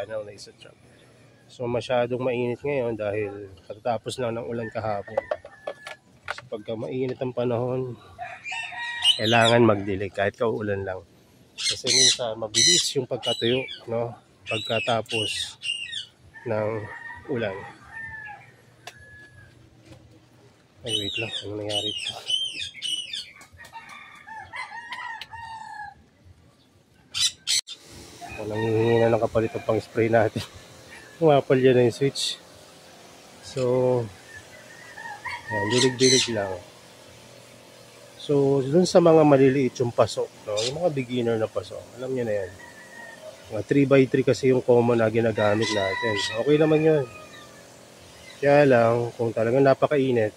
panel na isa truck. So masyadong mainit ngayon dahil pagkatapos lang ng ulan kahapon. So pagka mainit ang panahon, kailangan magdilig kahit kauulan lang. Kasi minsan mabilis yung pagkatuyo, no? Pagkatapos ng ulan. Ay, wait lang. Ano nangyari ito? Walang hihingi na ng kapalit ang pang spray natin. Umapal yan na yung switch. So, yan, dilig-dilig lang. So, dun sa mga maliliit yung paso, no? Yung mga beginner na paso, alam nyo na yan. Mga 3x3 kasi yung common na ginagamit natin. Okay naman yun. Kaya lang, kung talagang napakainit,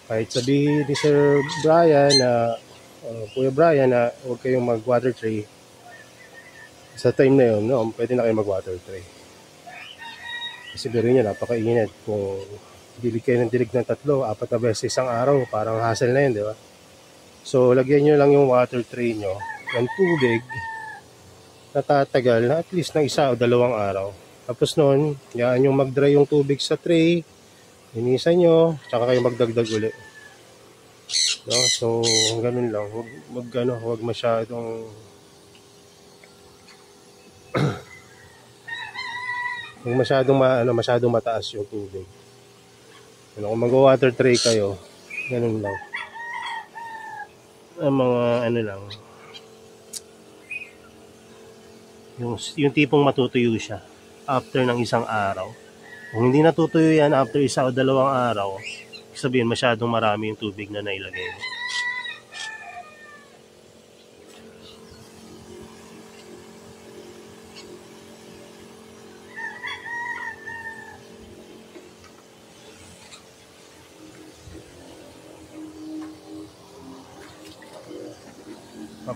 kahit sabihin ni Sir Brian na, Kuya Brian na huwag kayong mag-water tray, sa time na yun, no, pwede na kayo mag-water tray. Kasi biro nyo, napakainit. Kung dilig kayo ng dilig ng 3-4 na beses isang araw, parang hassle na yun, di ba? So, lagyan nyo lang yung water tray nyo ng tubig na tatagal na at least ng 1 o 2 araw. Tapos noon, yan yung mag-dry yung tubig sa tray, inisan nyo, tsaka kayo magdagdag uli. No? So, ganun lang. Huwag masyadong masyadong mataas yung tubig. Kung mag-water tray kayo, ganun lang. Ang mga lang, yung tipong matutuyo siya after ng 1 araw. Kung hindi natutuyo yan after 1 o 2 araw, sabihin masyadong marami yung tubig na nailagay mo.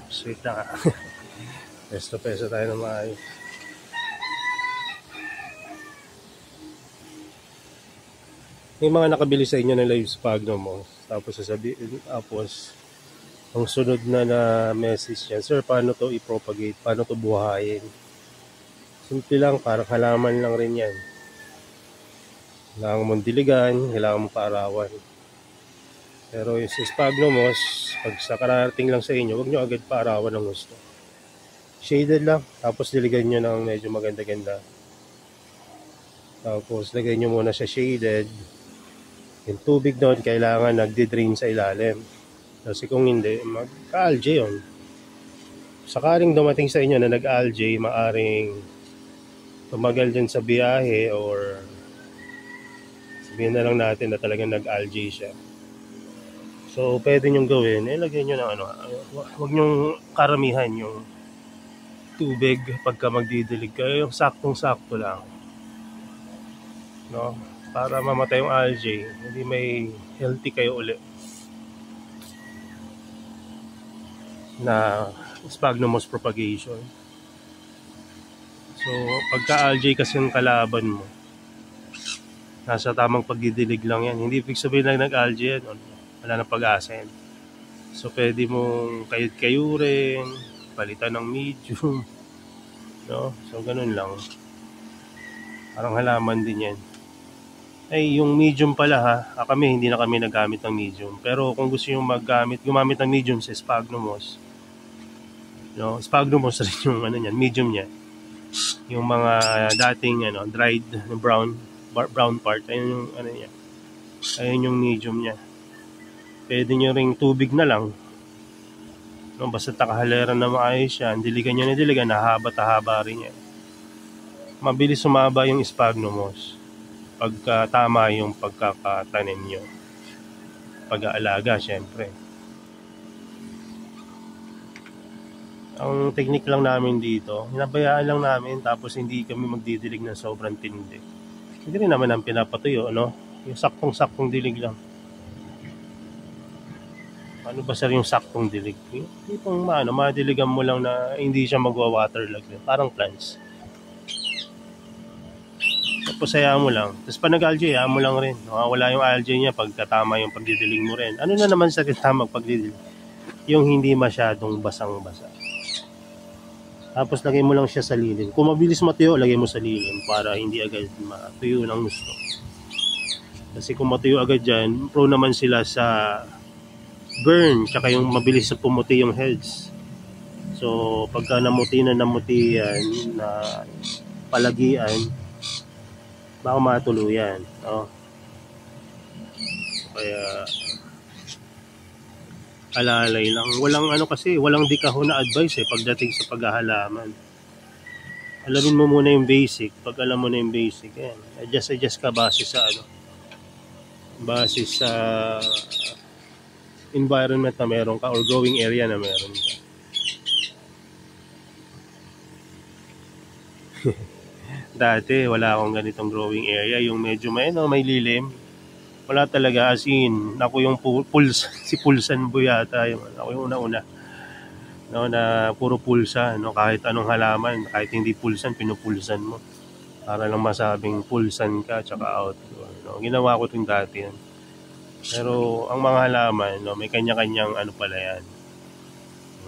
Sweet na nga. Peso tayo na maayos. May mga nakabili sa inyo ng live sphagnum mo. Tapos sasabihin, tapos ang sunod na message yan, sir, paano to i-propagate? Paano to buhayin? Simple lang, parang halaman lang rin yan. Kailangan mong diligan, kailangan mong paarawan. Pero yung sphagnum moss, pag sa kararating lang sa inyo, huwag nyo agad paarawan ng gusto. Shaded lang, tapos diligan nyo ng medyo maganda-ganda. Tapos lagay nyo muna sa shaded. Yung tubig doon, kailangan nagdi-drain sa ilalim. Kasi kung hindi, mag-algae yun. Sakaling dumating sa inyo na nag-algae, maaring tumagal dyan sa biyahe or sabihin na lang natin na talagang nag-algae siya. So, pwede nyong gawin, lagay nyo ng huwag nyong karamihan yung tubig pagka magdidilig kayo, yung saktong-sakto lang. No? Para mamatay yung algae, hindi may healthy kayo ulit na sphagnum moss propagation. So, pagka algae kasi yung kalaban mo, nasa tamang pagdidilig lang yan. Hindi ibig sabihin lang nag-algae yan, wala nang pag-asa yan. So, pwede mong kayut-kayurin, palitan ng medium, no? So, ganun lang. Parang halaman din yan. Ay, yung medium pala ha, kami hindi na kami nagamit ng medium. Pero kung gusto nyo gumamit ng medium sa sphagnum moss, no? Sphagnum moss rin yung medium niya. Yung mga dating dried brown part, ayun yung niya. Ayun yung medium niya. Pwede nyo ring tubig na lang. No, basta takahalera na maayos yan, diligan nyo na diligan, nahaba-tahaba rin yan. Mabilis sumaba yung sphagnum moss pagka tama yung pagkakatanim nyo. Pag-aalaga, syempre. Ang technique lang namin dito, hinabayaan lang namin tapos hindi kami magdidilig ng sobrang tindi. Hindi rin naman ang pinapatuyo, no? Yung saktong-saktong dilig lang. Ano ba sir yung saktong dilig? Yung madiligan mo lang na hindi siya magwa-waterlog. Parang plants. Tapos hayaan mo lang. Tapos pag nag-algae, hayaan mo lang rin. Wala yung algae niya pagkatama yung pagdidilig mo rin. Ano na naman sa tamang pagdidilig? Yung hindi masyadong basang-basa. Tapos lagay mo lang siya sa lilim. Kung mabilis matuyo, lagay mo sa lilim para hindi agad matuyo ng gusto. Kasi kung matuyo agad dyan, prone naman sila sa burn, tsaka yung mabilis sa pumuti yung heads. So, pagka namuti yan, na palagian, baka matuluyan. No? Kaya, alalay lang. Walang walang dikahon na advice pagdating sa paghahalaman. Alamin mo muna yung basic. Pag alam mo na yung basic, yan. Adjust ka base sa base sa environment na meron ka or growing area na meron ka. Dati wala akong ganitong growing area, yung medyo may lilim. Wala talaga, as in, ako yung si Pulsan Boy yata, ako yung una-una. No, na puro pulsa, no, kahit anong halaman, kahit hindi pulsan, pinupulsan mo. Para lang masabing pulsan ka, tsaka outdoor. No? Ginawa ko itong dati yan. Pero ang mga halaman, no, may kanya-kanyang pala yan.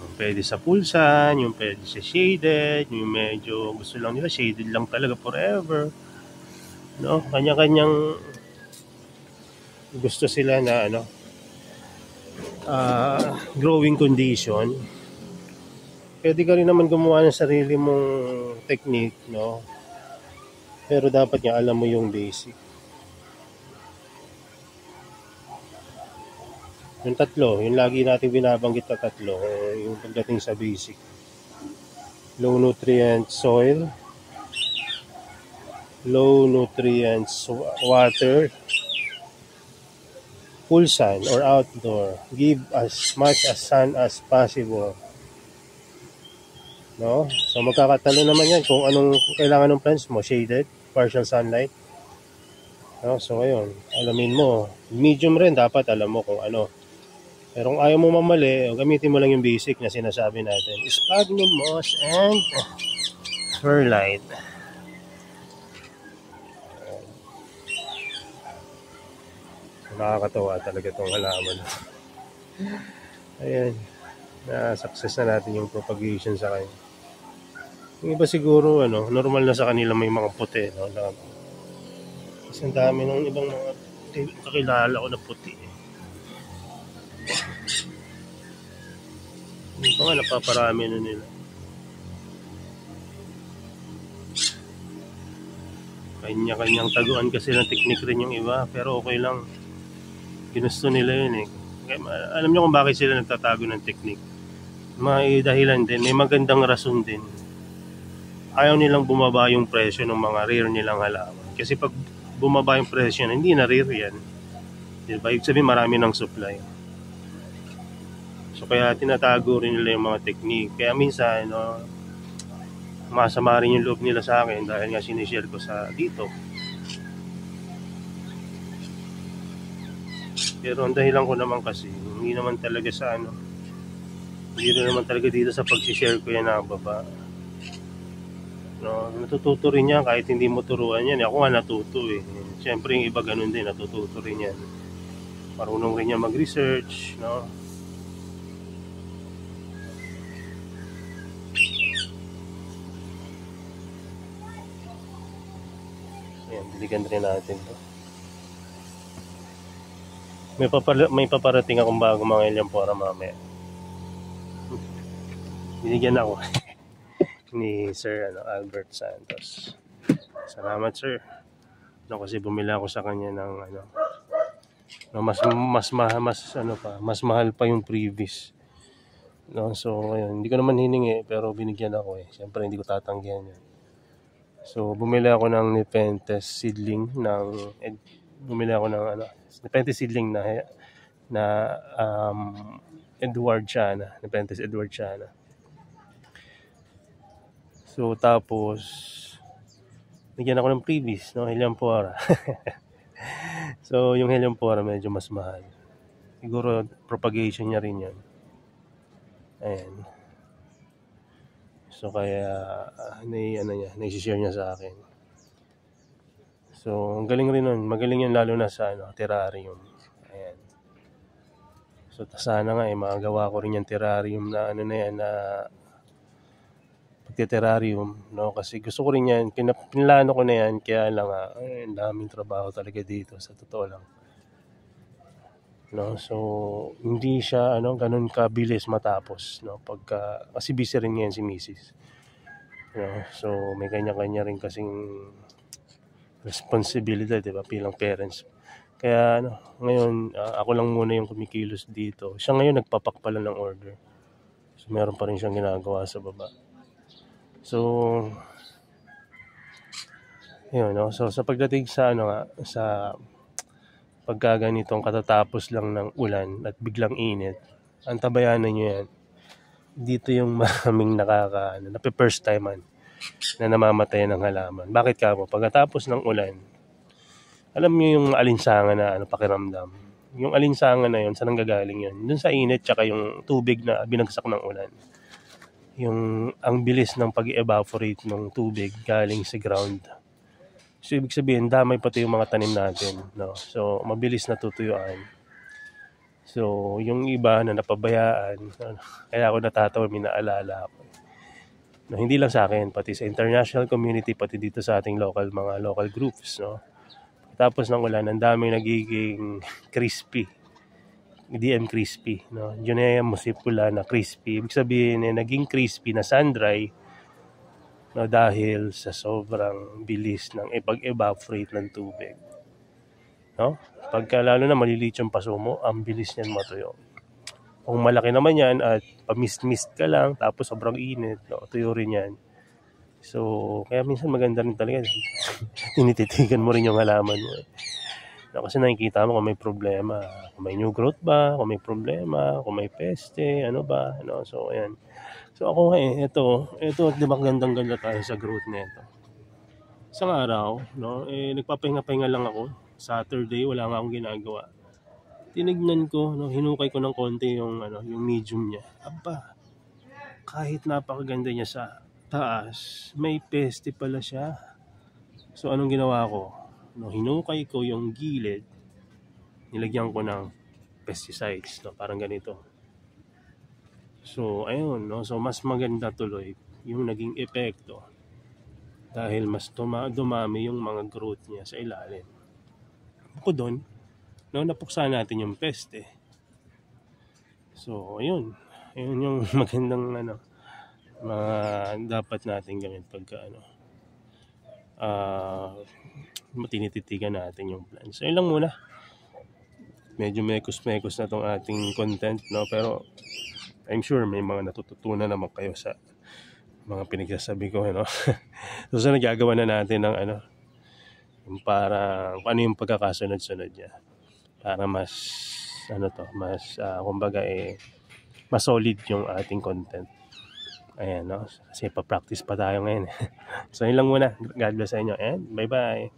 Yung pwede sa pulsan, yung pwede sa shaded, yung medyo gusto lang nila, shaded lang talaga forever. No? Kanya-kanyang gusto sila na growing condition. Pwede ka rin naman gumawa ng sarili mong technique, no? Pero dapat nga alam mo yung basic. Yung tatlo, yung lagi natin binabanggit na tatlo, yung pagdating sa basic. Low nutrient soil, low nutrients water, full sun or outdoor. Give as much as sun as possible. No? So magkakatalo naman yan kung anong kailangan ng plants mo, shaded, partial sunlight. No? So ayun, alamin mo. Medium rin dapat alam mo kung ano. Pero kung ayaw mo mamali, gamitin mo lang yung basic na sinasabi natin. Sphagnum moss and perlite. Nakakatawa talaga itong halaman. Ayan. Na-success na natin yung propagation sa kanya. Yung iba siguro, normal na sa kanila may mga puti. No? Kasi ang dami ng ibang mga kakilala ko na puti. Yung pa nga, napaparami na nila. Kanya-kanyang taguan kasi ng technique rin yung iba. Pero okay lang. Ginusto nila yun Alam nyo kung bakit sila nagtatago ng technique. May dahilan din. May magandang rason din. Ayaw nilang bumaba yung presyo ng mga rare nilang halaman. Kasi pag bumaba yung presyo, hindi na rare yan. Diba? Ibig sabihin marami ng supply. So kaya tinatago rin nila yung mga technique. Kaya minsan, masama rin yung loob nila sa akin dahil nga sinishare ko sa dito. Pero ang dahilan ko naman kasi, hindi naman talaga sa hindi naman talaga dito sa pag-share ko yan nakababa. No, natututo rin yan kahit hindi mo turuan yan. Ako nga natuto Siyempre yung iba ganun din, natututo rin yan. Marunong rin yan mag-research, no? Ayan, diligan rin natin to. May paparating akong bago mga Elyamphora mamaya. Binigyan ako ni Sir Albert Santos. Salamat, sir. Kasi bumili ako sa kanya ng mas mahal pa yung previous. No, so ayun, hindi ko naman hiningi pero binigyan ako Siyempre hindi ko tatanggihan yan. So bumili ako ng Nepenthes seedling Nepenthes seedling na Edwardiana, Nepenthes Edwardiana. So tapos bigyan ako ng previous, Elyamphora. So yung Elyamphora medyo mas mahal. Siguro propagation niya rin yan. Ayan. So kaya naishishare niya sa akin. So ang galing rin nun. Magaling yan lalo na sa terrarium. Ayan. So sana nga magawa ko rin yung terrarium na na pagte-terrarium, no? Kasi gusto ko rin yan, pinlano ko na yan, kaya lang ang daming trabaho talaga dito sa totoo lang. No? So hindi siya ganun kabilis matapos, no? Kasi busy rin yan si Mrs. No? So may kanya-kanya rin kasing responsibilidad, di ba, bilang parents. Kaya ngayon ako lang muna yung kumikilos dito. Siya ngayon nagpapak pala ng order. So meron pa rin siyang ginagawa sa baba. So yun, no? So sa pagdating sa sa pagkaganitong katatapos lang ng ulan at biglang init, antabayanan nyo yan. Dito yung maraming first time na namamatay ng halaman. Bakit ka mo? Pagkatapos ng ulan, alam nyo yung alinsangan na pakiramdam. Yung alinsangan na yun, saan nanggagaling yun? Dun sa init, tsaka yung tubig na binagsak ng ulan. Ang bilis ng pag-evaporate ng tubig galing sa ground. So, ibig sabihin, damay pati yung mga tanim natin. No? So, mabilis natutuyuan. So, yung iba na napabayaan, kaya ako natatawa, may naalala ako. No, hindi lang sa akin, pati sa international community, pati dito sa ating mga local groups. No? Tapos ng ulan, ang daming nagiging crispy. DM crispy. No? Junea muscipula na crispy. Ibig sabihin, naging crispy na sun-dry, no, dahil sa sobrang bilis ng pag-evaporate ng tubig. No? Pagka lalo na maliliit yung paso mo, ang bilis niyan matuyo. Kung malaki naman yan at pamist-mist ka lang, tapos sobrang init, no, tuyo rin yan. So, kaya minsan maganda rin talaga. Tinititigan mo rin yung halaman mo. No, kasi nakikita mo kung may problema. Kung may new growth ba, kung may problema, kung may peste, ano ba. No? So, ayan. So, ako ito, di ba gandang-ganda tayo sa growth nito. Isang araw, no, nagpapahinga-pahinga lang ako. Saturday, wala nga akong ginagawa. Tinignan ko, no, hinukay ko ng konti yung medium niya. Aba, kahit napakaganda niya sa taas, may peste pala siya. So anong ginawa ko? No, hinukay ko yung gilid, nilagyan ko ng pesticides, no, parang ganito. So ayun, no, so mas maganda tuloy yung naging epekto dahil mas dumami yung mga growth niya sa ilalim. Bukod doon, no, napuksa natin yung peste. So, ayun yung magandang mga dapat natin gawin pagka tinititigan natin yung plant. So, yun lang muna. Medyo mekos-mekos na tong ating content, no, pero I'm sure may mga natututunan naman kayo sa mga pinagsasabi ko, no. So, nagagawa na natin ng yung para ano yung pagkakasunod-sunod niya para mas kumbaga mas solid yung ating content. Ayan, no? Kasi pa-practice pa tayo ngayon. So yun lang muna. God bless sa inyo and bye-bye.